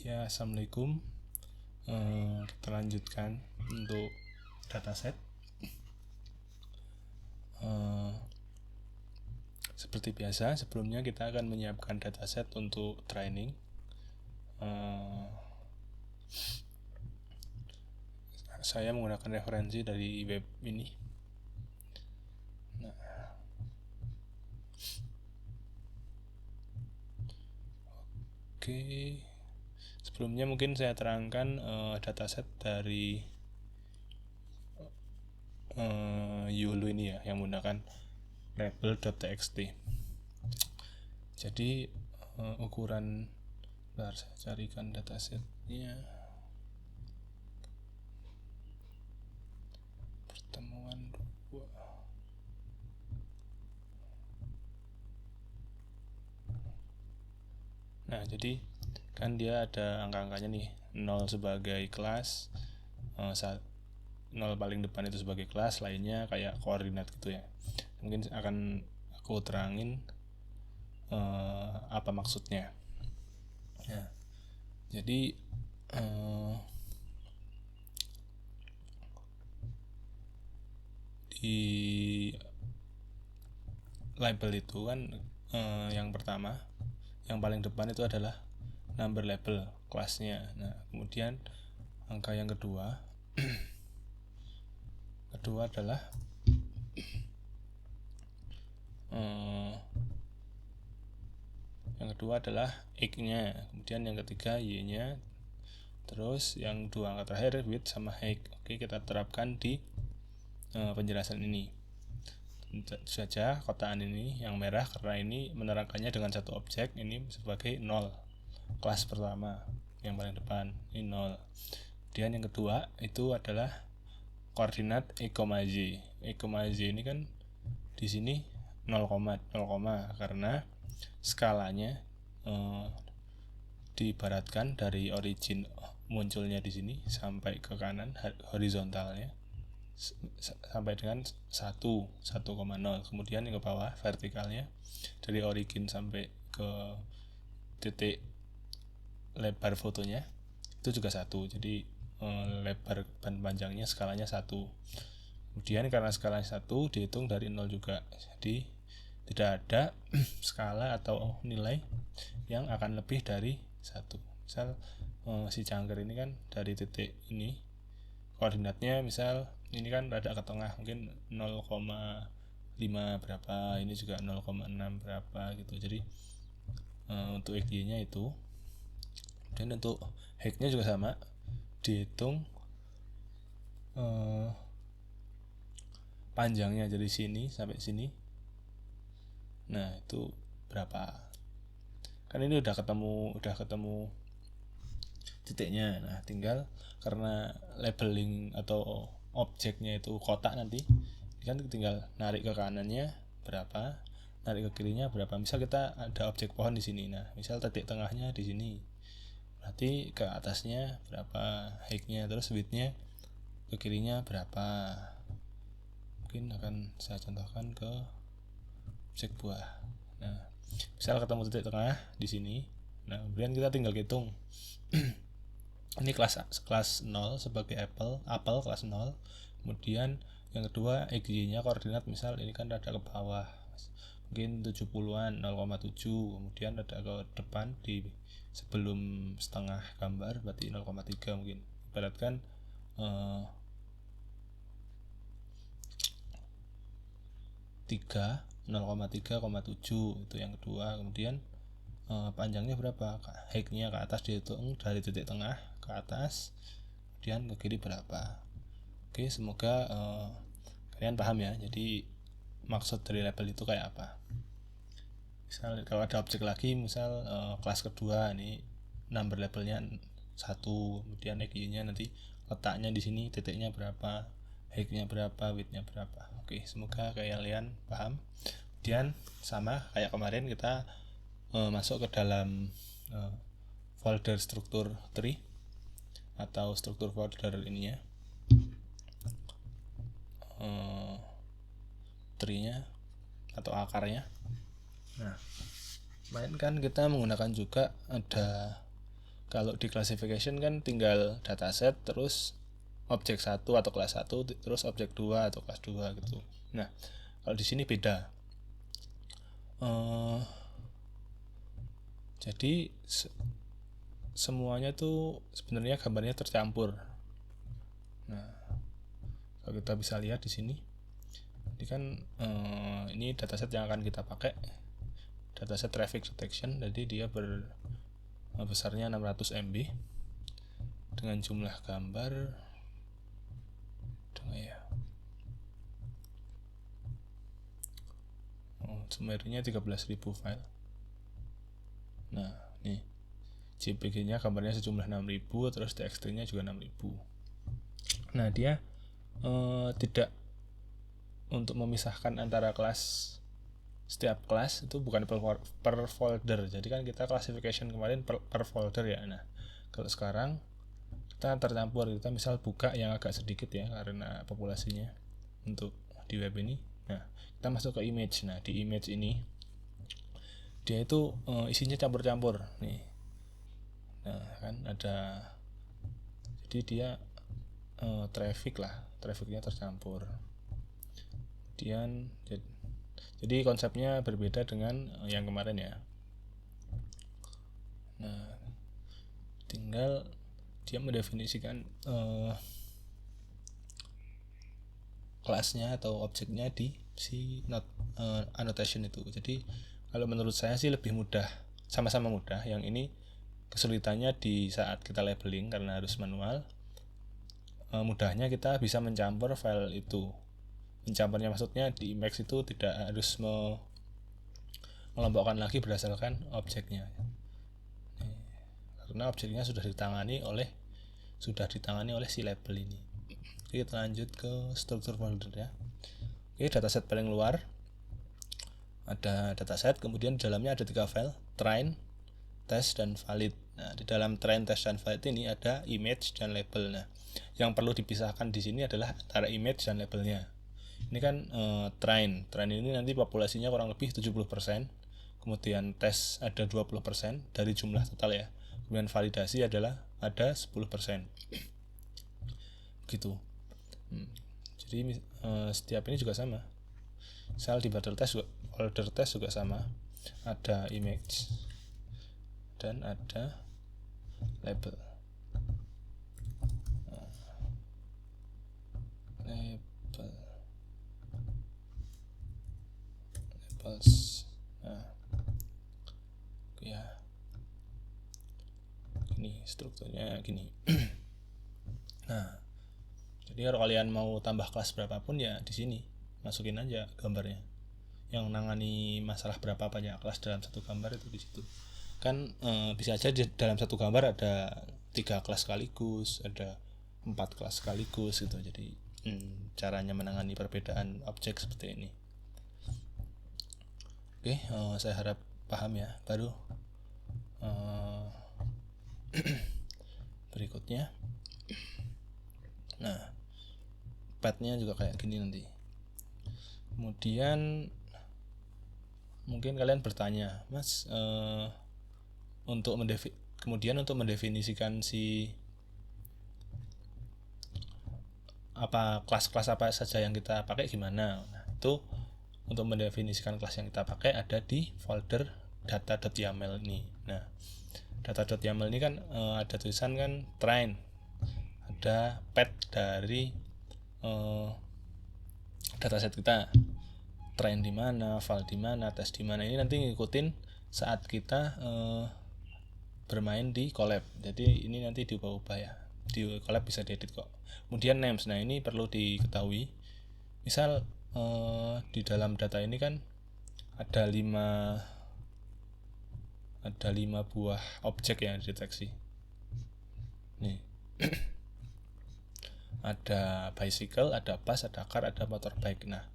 Ya, assalamualaikum. Kita lanjutkan untuk dataset. Seperti biasa, sebelumnya kita akan menyiapkan dataset untuk training. Saya menggunakan referensi dari web ini. Oke. Sebelumnya mungkin saya terangkan dataset dari YOLO ini ya, yang menggunakan label.txt. Jadi ukuran, bentar saya carikan datasetnya. Pertemuan 2. Nah, jadi kan dia ada angka-angkanya nih, 0 sebagai kelas, 0 paling depan itu sebagai kelas, lainnya kayak koordinat gitu ya. Mungkin akan aku terangin apa maksudnya. Ya, jadi di label itu kan yang pertama, yang paling depan itu adalah number label kelasnya. Nah, kemudian angka yang kedua adalah X-nya, kemudian yang ketiga Y-nya, terus yang dua angka terakhir width sama height. Oke, kita terapkan di penjelasan ini. Tentu saja kotaan ini yang merah karena ini menerangkannya dengan satu objek, ini sebagai 0, kelas pertama yang paling depan ini 0. Kemudian yang kedua itu adalah koordinat E, Z. E, Z ini kan di sini 0, karena skalanya diibaratkan dari origin munculnya di sini sampai ke kanan horizontalnya sampai dengan 1,0. Kemudian yang ke bawah vertikalnya dari origin sampai ke titik lebar fotonya itu juga 1. Jadi lebar dan panjangnya skalanya 1. Kemudian karena skalanya 1 dihitung dari 0 juga. Jadi tidak ada skala atau nilai yang akan lebih dari 1. Misal si cangkir ini kan dari titik ini koordinatnya misal ini kan rada ke tengah, mungkin 0,5 berapa, ini juga 0,6 berapa gitu. Jadi untuk XY nya itu, dan untuk height nya juga sama, dihitung panjangnya dari sini sampai sini. Nah, itu berapa, kan ini udah ketemu titiknya. Nah, tinggal karena labeling atau objeknya itu kotak, nanti kan tinggal narik ke kanannya berapa, narik ke kirinya berapa. Misal kita ada objek pohon di sini, nah misal titik tengahnya di sini, berarti ke atasnya berapa height-nya, terus width-nya ke kirinya berapa. Mungkin akan saya contohkan ke objek buah. Nah, misal ketemu titik tengah di sini, nah kemudian kita tinggal hitung ini kelas 0 sebagai apple kelas 0. Kemudian yang kedua XY nya koordinat, misal ini kan ada ke bawah mungkin 70-an, 0,7. kemudian ada ke depan di sebelum setengah gambar berarti 0,3. mungkin ibaratkan 0,3,7 itu yang kedua. Kemudian panjangnya berapa, height-nya ke atas dihitung dari titik tengah ke atas, kemudian ke kiri berapa. Oke, semoga kalian paham ya. Jadi maksud dari label itu kayak apa. Misal kalau ada objek lagi, misal kelas kedua, ini number labelnya 1, kemudian XY-nya nanti letaknya di sini, titiknya berapa, height-nya berapa, width-nya berapa. Oke, semoga kalian paham. Kemudian sama kayak kemarin kita masuk ke dalam folder struktur tree atau struktur folder ininya, tree-nya atau akarnya. Nah, kemarin kan kita menggunakan juga ada Kalau di classification kan tinggal dataset terus objek 1 atau kelas 1 terus objek 2 atau kelas 2 gitu. Nah, kalau di sini beda. Jadi semuanya tuh sebenarnya gambarnya tercampur. Nah, kalau kita bisa lihat di sini, ini kan ini dataset yang akan kita pakai, dataset traffic detection. Jadi dia besarnya 600 MB dengan jumlah gambar summary-nya 13.000 file. Nah, nih JPG-nya gambarnya sejumlah 6.000, terus TXT-nya juga 6.000. Nah, dia tidak untuk memisahkan antara kelas, setiap kelas itu bukan per folder. Jadi kan kita classification kemarin per folder ya. Nah, kalau sekarang kita tercampur, kita misal buka yang agak sedikit ya karena populasinya untuk di web ini. Nah, kita masuk ke image. Nah, di image ini dia itu isinya campur-campur nih. Nah, kan ada, jadi dia trafficnya tercampur. Kemudian jadi konsepnya berbeda dengan yang kemarin ya. Nah, tinggal dia mendefinisikan kelasnya atau objeknya di si annotation itu. Jadi kalau menurut saya sih lebih mudah, sama-sama mudah. Yang ini kesulitannya di saat kita labeling karena harus manual. Mudahnya kita bisa mencampur file itu. Mencampurnya maksudnya di Emacs itu tidak harus mengelompokkan lagi berdasarkan objeknya, karena objeknya sudah ditangani oleh si label ini. Oke, kita lanjut ke struktur folder ya. Oke, dataset paling luar ada dataset, kemudian di dalamnya ada 3 file, train, test, dan valid. Nah, di dalam train, test, dan valid ini ada image dan label. Nah, yang perlu dipisahkan di sini adalah antara image dan labelnya. Ini kan train ini nanti populasinya kurang lebih 70%, kemudian test ada 20% dari jumlah total ya, kemudian validasi adalah ada 10%. Gitu. Jadi setiap ini juga sama. Misal di folder test juga sama, ada image dan ada label. Nah, ya gini strukturnya gini. Nah, jadi kalau kalian mau tambah kelas berapapun ya di sini masukin aja gambarnya. Yang nangani masalah berapa banyak kelas dalam satu gambar itu di situ. Kan bisa aja di dalam satu gambar ada 3 kelas sekaligus, ada 4 kelas sekaligus gitu. Jadi caranya menangani perbedaan objek seperti ini. Oke, saya harap paham ya. Baru berikutnya, nah path-nya juga kayak gini nanti. Kemudian mungkin kalian bertanya, Mas, untuk mendefinisikan si apa kelas-kelas apa saja yang kita pakai gimana? Nah, itu untuk mendefinisikan kelas yang kita pakai ada di folder data.yaml ini. Nah, data.yaml ini kan ada tulisan kan train, ada path dari dataset kita, train di mana, file di mana, test di mana. Ini nanti ngikutin saat kita bermain di collab. Jadi ini nanti diubah-ubah ya. Di collab bisa diedit kok. Kemudian names. Nah, ini perlu diketahui. Misal di dalam data ini kan ada 5 buah objek yang dideteksi. Nih. Ada bicycle, ada bus, ada car, ada motorbike. Nah,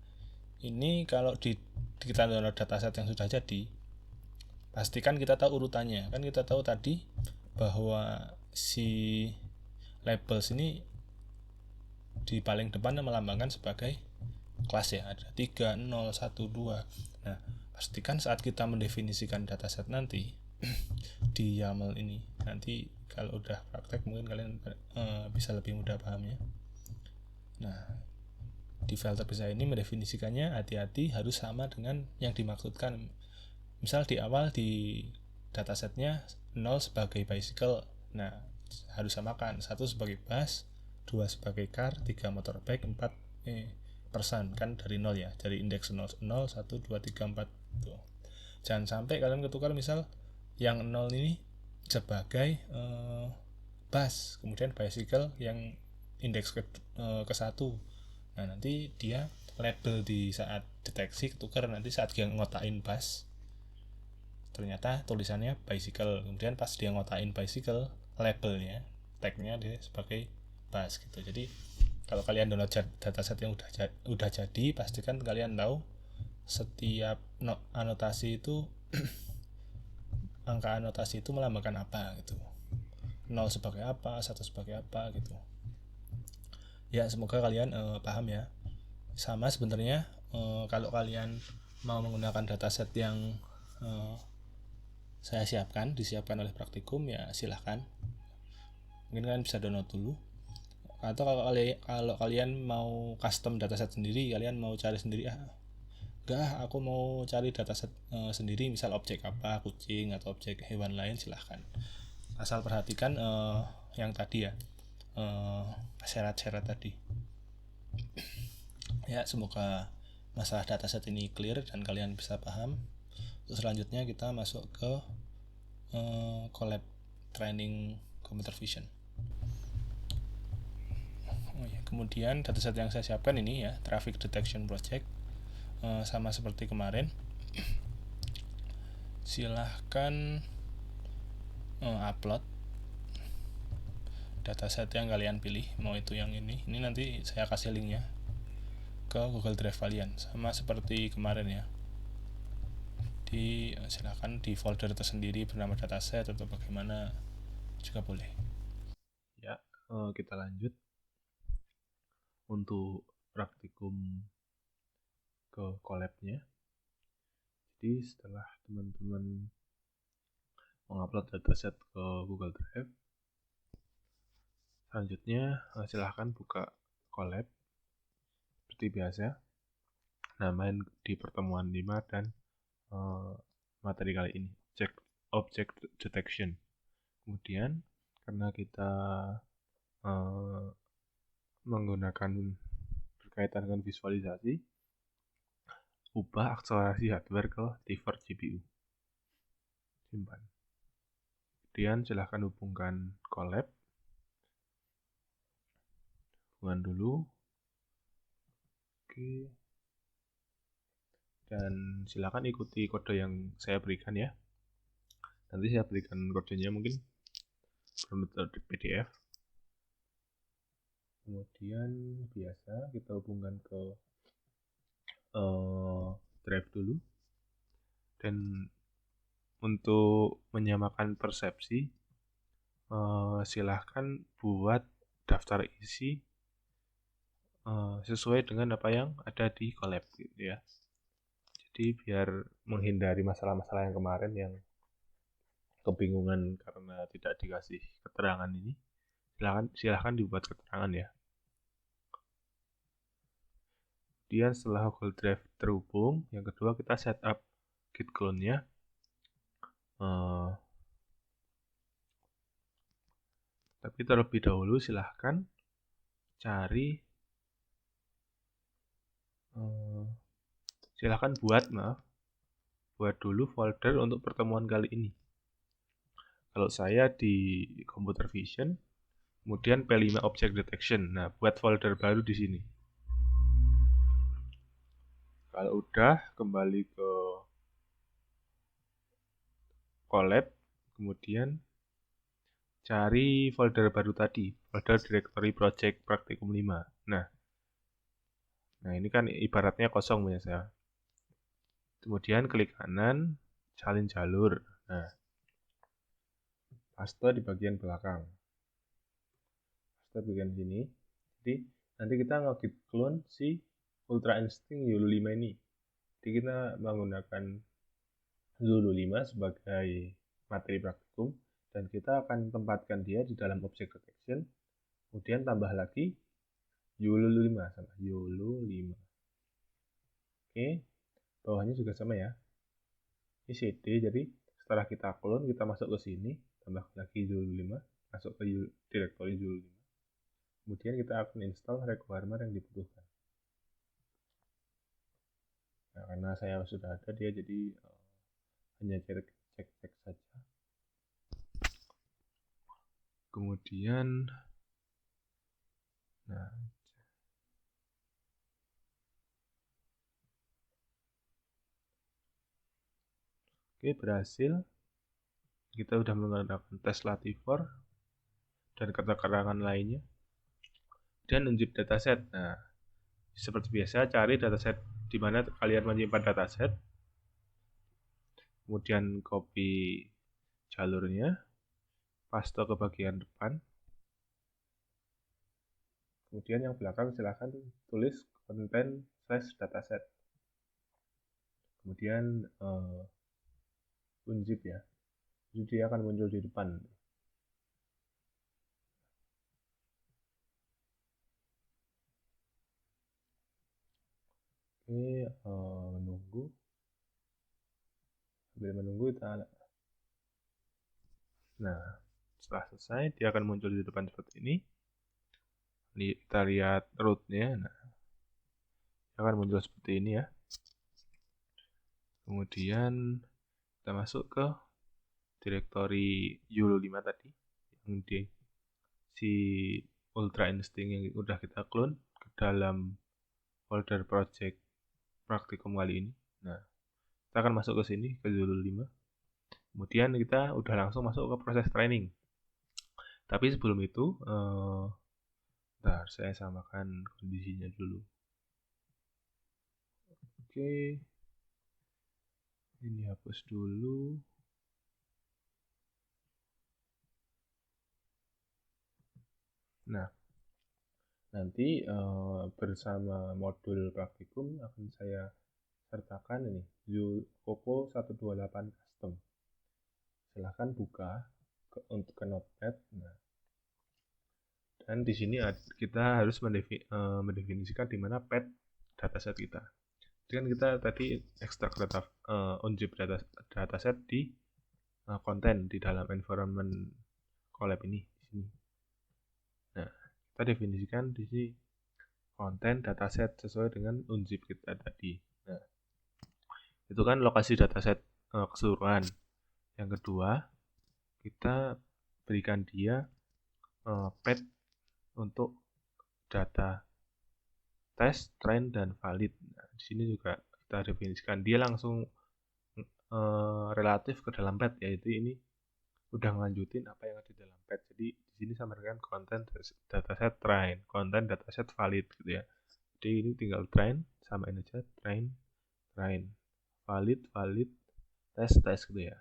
ini kalau kita download dataset yang sudah jadi, pastikan kita tahu urutannya. Kan kita tahu tadi bahwa si labels ini di paling depan melambangkan sebagai kelas ya, ada 3, 0, 1, 2. Nah, pastikan saat kita mendefinisikan dataset nanti di YAML ini Nanti kalau udah praktek mungkin kalian bisa lebih mudah pahamnya. Nah, di file terpisah ini mendefinisikannya hati-hati harus sama dengan yang dimaksudkan. Misal di awal di datasetnya 0 sebagai bicycle. Nah, harus samakan 1 sebagai bus, 2 sebagai car, 3 motorbike, 4 person, kan dari 0 ya, dari indeks 0, 0 1 2 3 4 tuh. Jangan sampai kalian ketukar misal yang 0 ini sebagai bus, kemudian bicycle yang indeks ke 1. Nah, nanti dia label di saat deteksi ketukar, nanti saat dia ngotain bus ternyata tulisannya bicycle, kemudian pas dia ngotain bicycle labelnya tagnya dia sebagai bus gitu. Jadi kalau kalian download dataset yang udah jadi, pastikan kalian tahu setiap anotasi itu angka anotasi itu melambangkan apa gitu, 0 sebagai apa, 1 sebagai apa gitu ya. Semoga kalian paham ya. Sama sebenarnya kalau kalian mau menggunakan dataset yang saya disiapkan oleh praktikum, ya silahkan, mungkin kalian bisa download dulu. Atau kalau kalian mau custom dataset sendiri, kalian mau cari sendiri, enggak, aku mau cari dataset sendiri, misal objek apa, kucing atau objek hewan lain, silahkan. Asal perhatikan yang tadi ya, syarat-syarat tadi ya. Semoga masalah dataset ini clear dan kalian bisa paham. Terus selanjutnya kita masuk ke collab training computer vision. Kemudian dataset yang saya siapkan ini ya, traffic detection project. Sama seperti kemarin, silahkan upload dataset yang kalian pilih, mau itu yang ini nanti saya kasih linknya ke Google Drive kalian, sama seperti kemarin ya. Silahkan di folder tersendiri bernama dataset atau bagaimana juga boleh ya. Kita lanjut untuk praktikum ke collabnya. Jadi setelah teman-teman mengupload dataset ke Google Drive, selanjutnya silahkan buka collab seperti biasa. Nah, main di pertemuan 5 dan materi kali ini, object detection. Kemudian karena kita menggunakan berkaitan dengan visualisasi, ubah akselerasi hardware ke T-Word GPU, simpan. Kemudian silahkan hubungkan collab, hubungan dulu. Oke, dan silahkan ikuti kode yang saya berikan ya. Nanti saya berikan kodenya mungkin dalam PDF. Kemudian biasa kita hubungkan ke drive dulu. Dan untuk menyamakan persepsi, silahkan buat daftar isi sesuai dengan apa yang ada di collab gitu ya. Jadi biar menghindari masalah-masalah yang kemarin yang kebingungan karena tidak dikasih keterangan ini, silahkan dibuat keterangan ya. Kemudian setelah Google Drive terhubung, yang kedua kita setup Git clone-nya. Tapi terlebih dahulu silahkan cari, silahkan buat dulu folder untuk pertemuan kali ini. Kalau saya di computer vision, kemudian P5 object detection. Nah, buat folder baru di sini. Kalau udah, kembali ke collab, kemudian cari folder baru tadi, folder directory project praktikum 5. Nah ini kan ibaratnya kosong ya saya. Kemudian klik kanan, salin jalur. Nah, paste di bagian belakang. Paste bagian sini. Jadi nanti kita nge-git clone si Ultra Instinct Zulu 5 ini. Jadi kita menggunakan Zulu 5 sebagai materi praktikum dan kita akan tempatkan dia di dalam object detection, kemudian tambah lagi YOLO 5 sama YOLO 5. Oke, bawahnya juga sama ya. Ini CD, jadi setelah kita clone, kita masuk ke sini, tambah lagi YOLO 5, masuk ke directory YOLO 5. Kemudian kita akan install requirement yang dibutuhkan. Nah, karena saya sudah ada dia, jadi hanya cek saja. Kemudian, nah, oke, berhasil. Kita sudah menggunakan tes Latifor dan keterangan lainnya. Dan unzip dataset. Nah, seperti biasa, cari dataset di mana kalian menyimpan dataset. Kemudian copy jalurnya, paste ke bagian depan. Kemudian yang belakang silahkan tulis content/dataset. Kemudian unzip ya. Jadi dia akan muncul di depan. Oke, menunggu. Sambil menunggu kita. Nah, setelah selesai dia akan muncul di depan seperti ini. Kita lihat rootnya. Nah, dia akan muncul seperti ini ya. Kemudian kita masuk ke directory YOLO 5 tadi yang di si Ultra Instinct yang udah kita clone ke dalam folder project praktikum kali ini. Nah, kita akan masuk ke sini ke YOLO 5. Kemudian kita udah langsung masuk ke proses training. Tapi sebelum itu, bentar, saya samakan kondisinya dulu. Oke, ini hapus dulu. Nah, nanti bersama modul praktikum akan saya sertakan ini Coco 128 custom. Silahkan buka untuk ke Notepad. Nah, dan di sini kita harus mendefinisikan di mana path dataset kita. Jadi kita tadi ekstrak data unzip dataset di konten di dalam environment collab ini di sini. Nah, kita definisikan di sini konten dataset sesuai dengan unzip kita tadi. Nah, itu kan lokasi dataset keseluruhan. Yang kedua, kita berikan dia path untuk data tes, train, dan valid. Nah, di sini juga kita definisikan dia langsung relatif ke dalam path, yaitu ini udah ngelanjutin apa yang ada di dalam path. Jadi di sini sama dengan konten dataset train, konten dataset valid gitu ya. Jadi ini tinggal train, samain aja train, valid, tes gitu ya.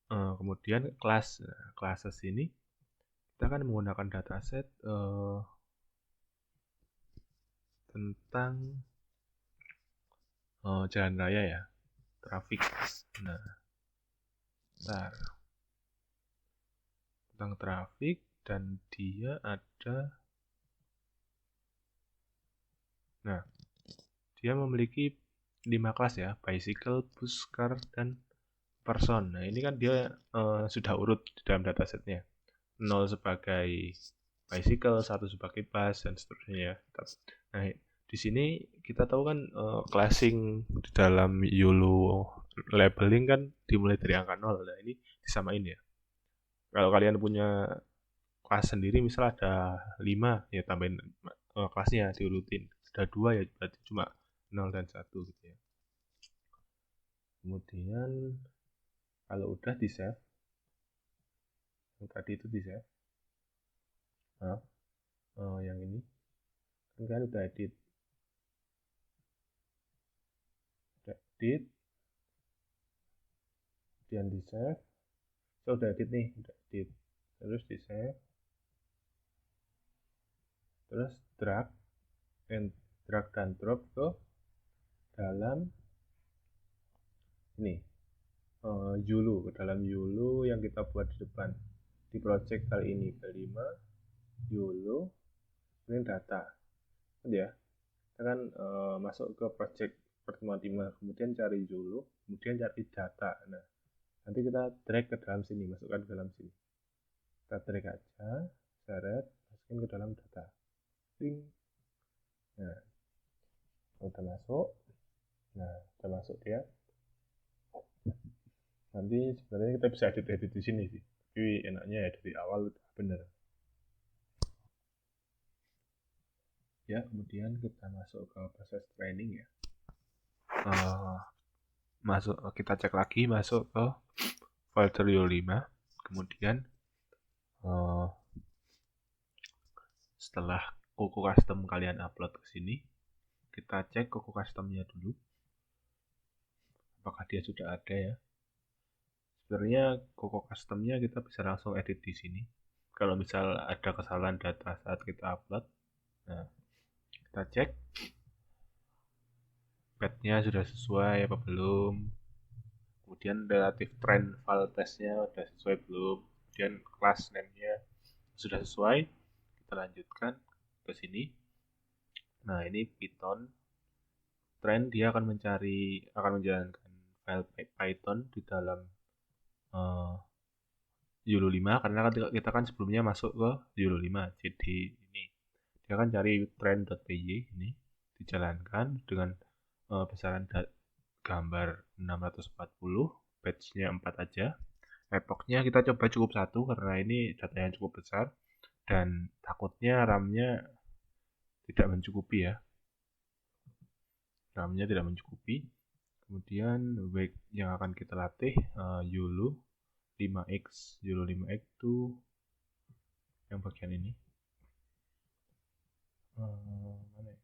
Kemudian kelas, classes ini kita akan menggunakan dataset tentang jalan raya ya, traffic. Nah, bentar. Tentang traffic, dan dia ada, nah, dia memiliki 5 kelas ya, bicycle, bus, car, dan person. Nah, ini kan dia sudah urut di dalam datasetnya. 0 sebagai bicycle, 1 sebagai bus, dan seterusnya ya. Nah, di sini kita tahu kan classing di dalam YOLO labeling kan dimulai dari angka 0. Nah, ini disamain ya. Kalau kalian punya kelas sendiri, misal ada 5, ya tambahin kelasnya diurutin. Ada 2 ya berarti cuma 0 dan 1 gitu ya. Kemudian kalau udah di save, yang tadi itu di save. Nah, yang ini kan udah edit, kemudian di save. Saya udah edit nih, terus di save, terus drag dan drop ke dalam ini YOLO, ke dalam YOLO yang kita buat di depan di project kali ini. P5 YOLO ini data ya, kita kan masuk ke project pertemuan 5, kemudian cari YOLO, kemudian cari data. Nah, nanti kita drag ke dalam sini, masukkan ke dalam sini, kita drag aja, seret, masukin ke dalam data. Ding. Nah, udah masuk. Nah, udah masuk dia. Nanti sebenarnya kita bisa edit di sini sih, tapi enaknya ya dari awal udah bener ya. Kemudian kita masuk ke proses training ya. Kita cek lagi, masuk ke folder YOLO 5. Kemudian setelah kuku custom kalian upload ke sini, kita cek kuku customnya dulu apakah dia sudah ada ya. Sebenarnya kuku customnya kita bisa langsung edit di sini kalau misal ada kesalahan data saat kita upload. Nah, kita cek path-nya sudah sesuai apa belum, kemudian relative trend file testnya sudah sesuai belum, kemudian class name-nya sudah sesuai, kita lanjutkan ke sini. Nah, ini Python trend, dia akan menjalankan file Python di dalam YOLO 5, karena kita kan sebelumnya masuk ke YOLO 5. Jadi ini dia akan cari trend.py, ini dijalankan dengan besaran gambar 640, batch-nya 4 aja. Epoch-nya kita coba cukup 1 karena ini data yang cukup besar dan takutnya RAM-nya tidak mencukupi ya. RAM-nya tidak mencukupi. Kemudian wake yang akan kita latih YOLO 5x. YOLO 5x itu yang bagian ini. Mana ya?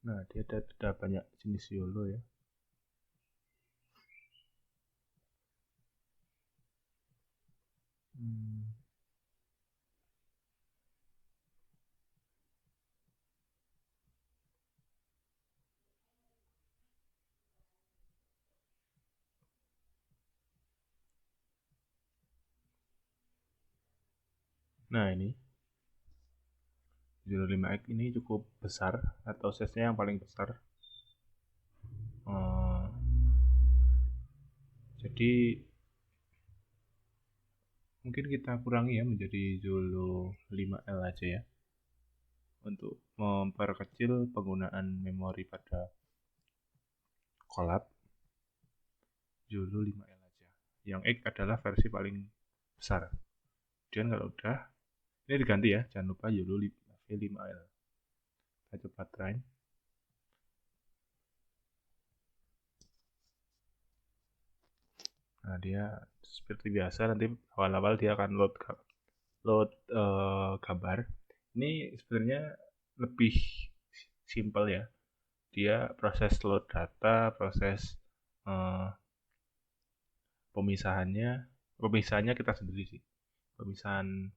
Nah, dia ada banyak jenis YOLO ya. Nah, ini YOLO 5x ini cukup besar atau size-nya yang paling besar. Jadi mungkin kita kurangi ya menjadi YOLO 5L aja ya, untuk memperkecil penggunaan memori pada collab. YOLO 5L aja. Yang X adalah versi paling besar. Kemudian kalau udah, ini diganti ya, jangan lupa YOLO 5L. Kita coba try. Nah, dia seperti biasa nanti awal-awal dia akan load gambar. Ini sebenarnya lebih simple ya. Dia proses load data, proses pemisahannya kita sendiri sih. Pemisahan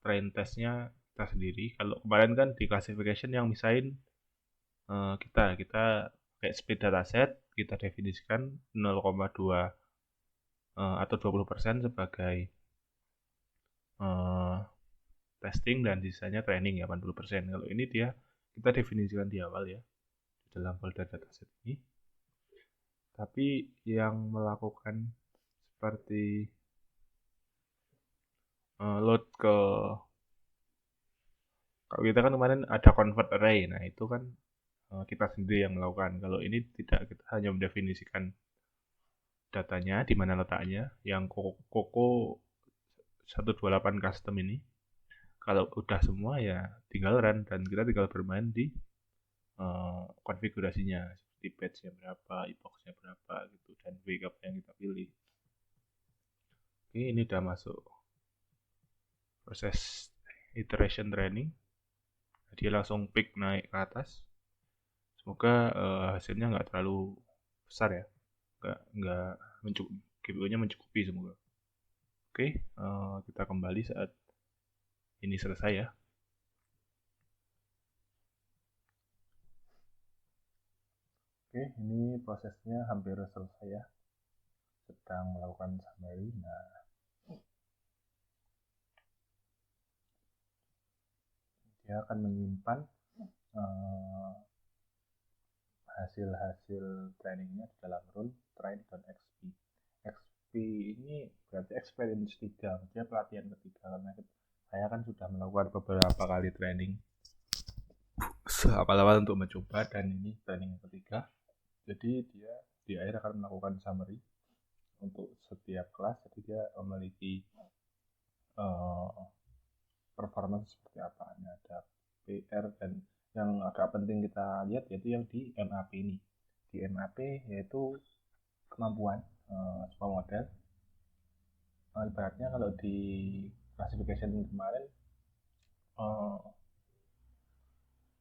train testnya kita sendiri. Kalau kemarin kan di classification yang misahin kita kayak split dataset, kita definisikan 0,2 atau 20% sebagai testing dan sisanya training ya 80%. Kalau ini kita definisikan di awal ya di dalam folder dataset ini. Tapi yang melakukan seperti load ke, kalau kita kan kemarin ada convert array, nah itu kan kita sendiri yang melakukan. Kalau ini tidak, kita hanya mendefinisikan datanya di mana letaknya, yang Coco 128 custom ini. Kalau udah semua ya tinggal run dan kita tinggal bermain di konfigurasinya, seperti batch-nya berapa, epoch-nya berapa gitu, dan wake up yang kita pilih. Oke, ini udah masuk proses iteration training. Dia langsung pick naik ke atas. Semoga hasilnya nggak terlalu besar ya, nggak GPU-nya mencukupi semoga. Oke, kita kembali saat ini selesai ya. Oke, ini prosesnya hampir selesai ya. Sedang melakukan summary. Nah, dia akan menyimpan hasil-hasil trainingnya di dalam rule train.xp. XP ini berarti experience 3, dia pelatihan ketiga, karena saya kan sudah melakukan beberapa kali training awal-awal untuk mencoba, dan ini training yang ketiga. Jadi dia di akhir akan melakukan summary untuk setiap kelas, jadi dia memiliki performance seperti apa. Ini ada PR, dan yang agak penting kita lihat yaitu yang di MAP ini. Di MAP yaitu kemampuan sebuah model. Ibaratnya kalau di classification kemarin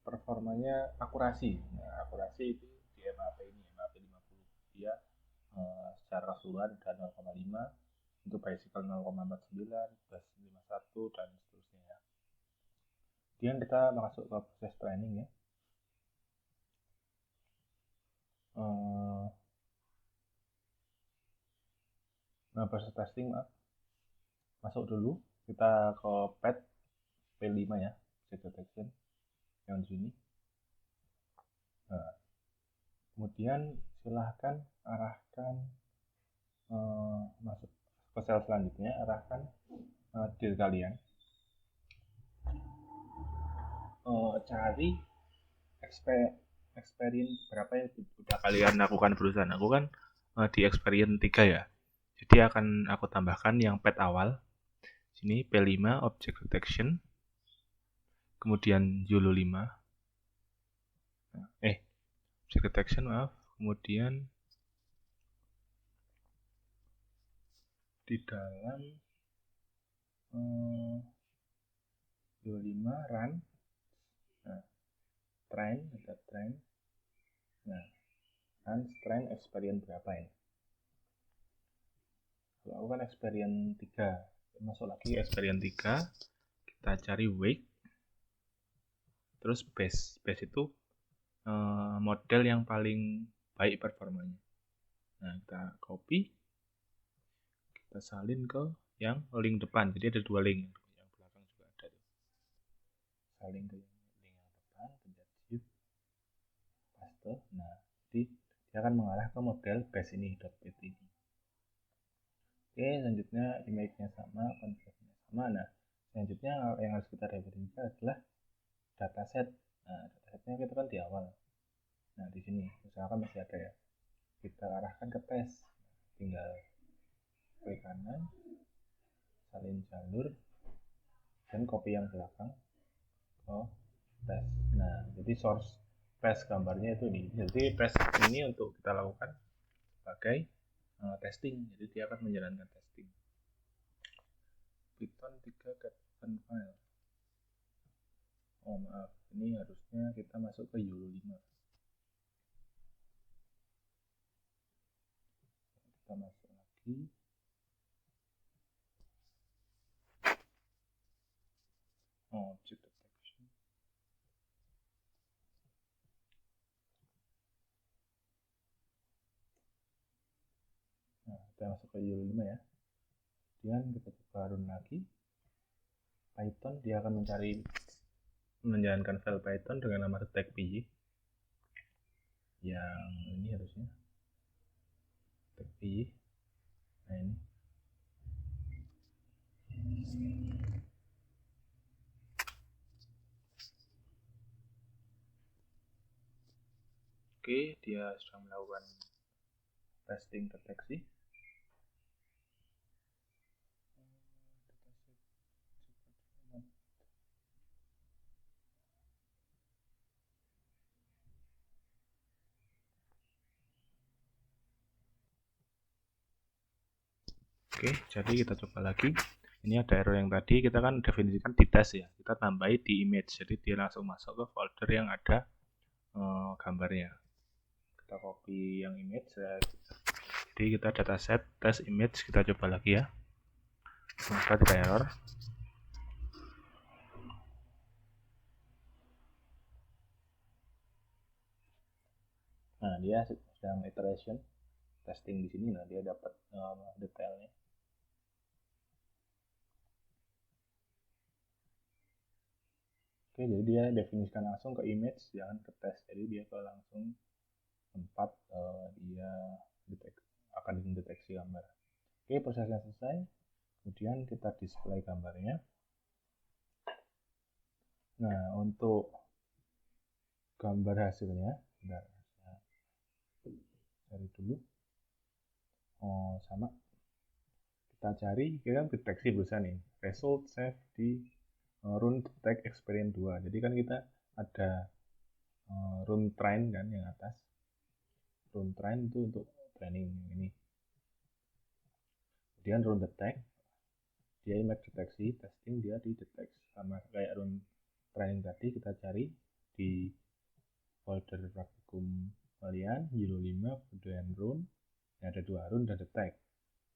performanya akurasi. Nah, akurasi itu di MAP ini, MAP 50. Dia secara keseluruhan ada 0,5, untuk bicycle 0,49, plus 51, dan seterusnya ya. Kemudian kita masuk ke proses training ya. Nah, proses testing masuk dulu, kita ke pad P5 ya, object detection yang di sini. Nah, kemudian silahkan arahkan masuk ke sel selanjutnya, arahkan dir kalian, cari experience berapa yang sudah kalian lakukan perusahaan. Aku kan di experience 3 ya, jadi akan aku tambahkan yang pad awal sini, P5 object detection, kemudian YOLO 5, object detection kemudian di dalam YOLO 5 run, train, ada train. Nah, run train experience berapa ya? Kalau aku kan experience 3, masuk lagi experience 3, kita cari weight, terus base itu model yang paling baik performanya. Nah, kita copy, kita salin ke yang link depan. Jadi ada 2 link, yang belakang juga ada tuh. Salin ke link yang depan, pencet shift, paste. Nah, jadi dia akan mengarah ke model base ini, .pt ini. Oke, selanjutnya image-nya sama, konversinya sama. Nah, selanjutnya yang harus kita referensikan adalah dataset. Nah, datasetnya itu kan di awal. Nah, di sini misalkan masih ada ya, kita arahkan ke tes. Tinggal klik kanan, salin jalur, dan copy yang belakang ke tes. Nah, jadi source tes gambarnya itu ini. Jadi tes ini untuk kita lakukan sebagai testing. Jadi dia akan menjalankan testing. Python 3 get file. Oh maaf, ini harusnya kita masuk ke YOLO 5. Kita masuk lagi. Object detection. Nah, kita masuk ke YOLO 5 ya. Kemudian kita coba run lagi. Python, dia akan menjalankan file Python dengan nama stack py. Yang ini harusnya stack py. Nah, ini. Oke, dia sudah melakukan testing deteksi. Oke, jadi kita coba lagi. Ini ada error yang tadi kita kan definisikan di tes ya, kita tambahi di image, jadi dia langsung masuk ke folder yang ada gambarnya. kita copy yang image. Jadi kita dataset test image, kita coba lagi ya. Ternyata tidak error. Nah, dia sedang iteration testing di sini. Nah, dia dapat detailnya. Oke, jadi dia definisikan langsung ke image, jangan ke test. Jadi dia ke langsung tempat dia akan mendeteksi gambar. Oke, prosesnya selesai. Kemudian kita display gambarnya. Nah, untuk gambar hasilnya, bentar, cari dulu. Sama. Kita cari, kita deteksi berusaha nih. Result save di run detect experience 2. Jadi kan kita ada run train kan yang atas. Run train itu untuk training ini. Kemudian run detect, dia image deteksi, testing dia di detect. Sama kayak run training tadi, kita cari di folder praktikum kalian, 05, kemudian run. Ada 2, run dan detect.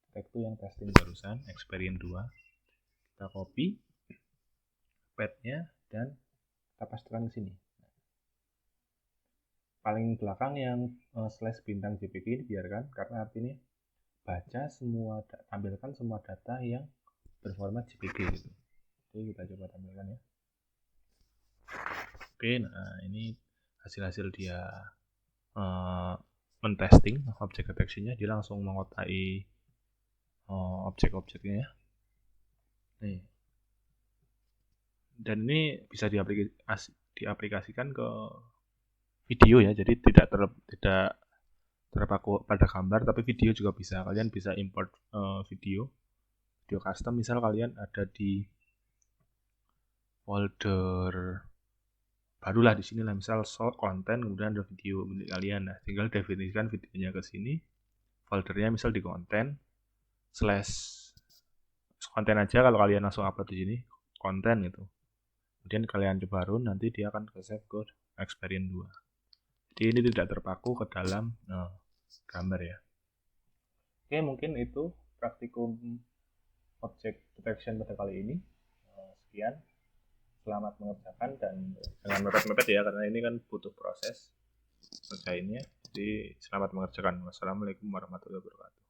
Detect itu yang testing barusan, experience 2. Kita copy path-nya dan kita pastekan ke sini. Paling belakang yang slash bintang JPG ini biarkan, karena artinya baca semua, tampilkan semua data yang berformat JPG gitu. Jadi kita coba tampilkan ya. Oke, nah ini hasil-hasil dia mentesting objek deteksinya. Dia langsung mengotai objek-objeknya ya. Nih. Dan ini bisa diaplikasikan ke video ya, jadi tidak terpaku pada gambar, tapi video juga bisa. Kalian bisa import video custom. Misal kalian ada di folder barulah di sini lah, misal short konten, kemudian ada video milik kalian. Nah, tinggal definisikan videonya ke sini. Foldernya misal di konten slash konten aja, kalau kalian langsung upload di sini konten gitu. Kemudian kalian coba run, nanti dia akan ke save ke experience 2. Jadi ini tidak terpaku ke dalam gambar ya. Oke, mungkin itu praktikum object detection pada kali ini. Sekian, selamat mengerjakan dan jangan mepet-mepet ya, karena ini kan butuh proses ngerjainnya. Jadi selamat mengerjakan. Wassalamualaikum warahmatullahi wabarakatuh.